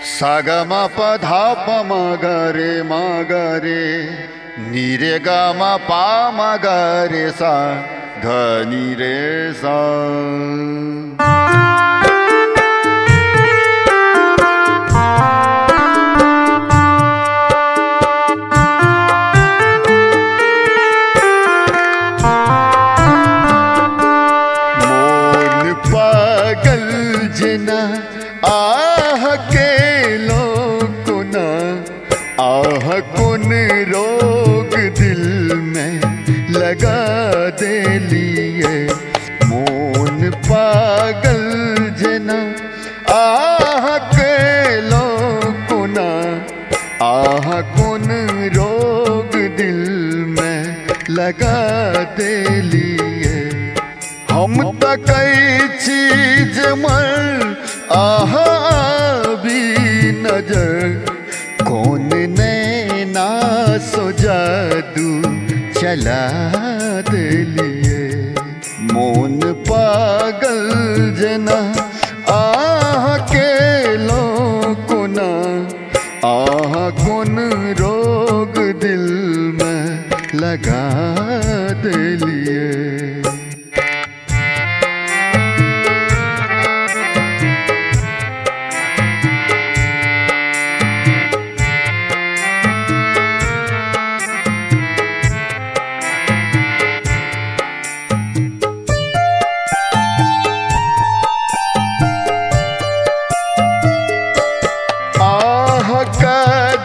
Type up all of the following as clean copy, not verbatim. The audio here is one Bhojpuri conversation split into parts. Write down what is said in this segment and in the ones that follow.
सागमा पधा मगरे मगरे निरे गमा पा मगरे सा धनी रे सा। मोन पागल जना आह के लोगों ना आह कौन रोग दिल में लगा दे लिए। मोन पागल जना आह के लोगों ना आह कौन रोग दिल में लगा दे लिए। हम तो कई चीज मर आहा भी नजर कौन नैना सो जादू चला दे लिए। मोन पागल जना आह के लोगों ना आह कौन रोग दिल में लगा दे लिए।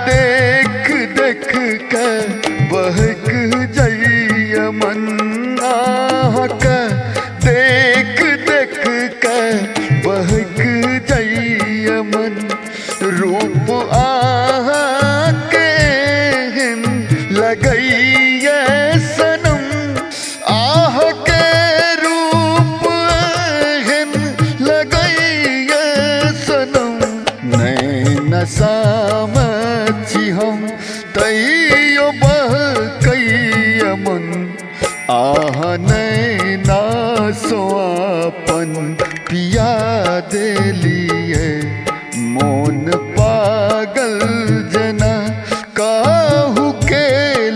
देख देख कर बहक जाइए मन। आह का देख देख कर बहक जाइए मन। रूप आह के हिन लगइए सनम। आह के रूप हिन लगइए सनम। नैन सामची हम तैयो बह कई मन। आह नैना सोआपन पिया दे लिए। मोन पागल जना काहू के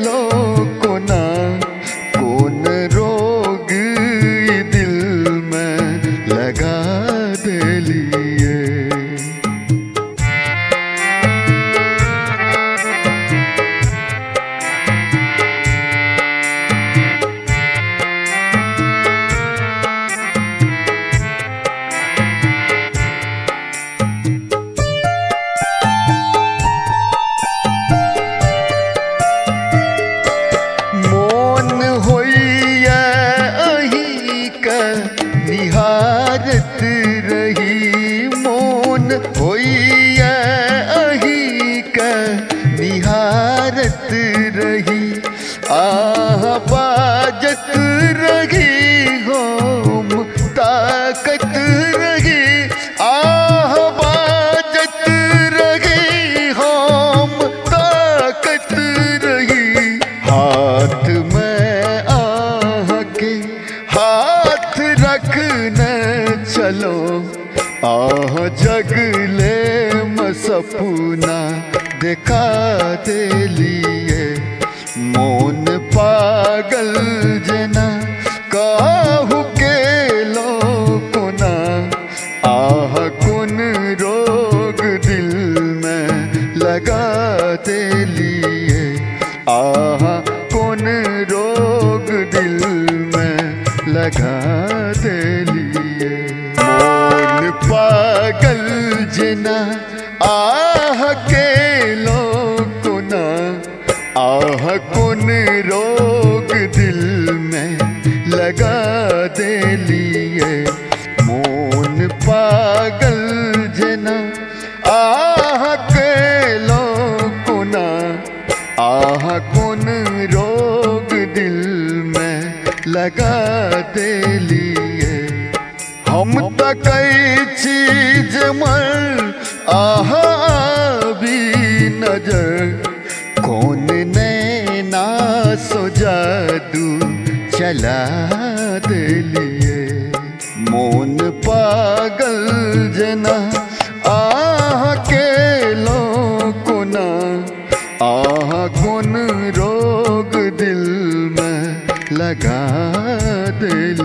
लोगों ना कौन रोग दिल में लगा दे लिए। निहारत रही मोन होइया अही का निहारत रही। आह बाजत रही होम ताकत रही। आह बाजत रही होम ताकत रही। हाथ में आह के हाथ रख न चलो। आह जगले में सपना दिखा दे लिए। मोन पागल जना काहू के लोगों ना आह कौन रोग दिल में लगा दे लिए। आह कौन रोग दिल में लगा दे लिए। मोन पागल जना आह के लोगों ना आह कौन रोग दिल में लगा दे लिए। मोन पागल जना आह के लोगों ना आह कौन रोग दिल में लगा दे लिए। हम तो कई चीज मर आहा भी नजर कौन नैना सो जादू चला दे लिए। मोन पागल जना आह के आह कौन रोग दिल में लगा दिल।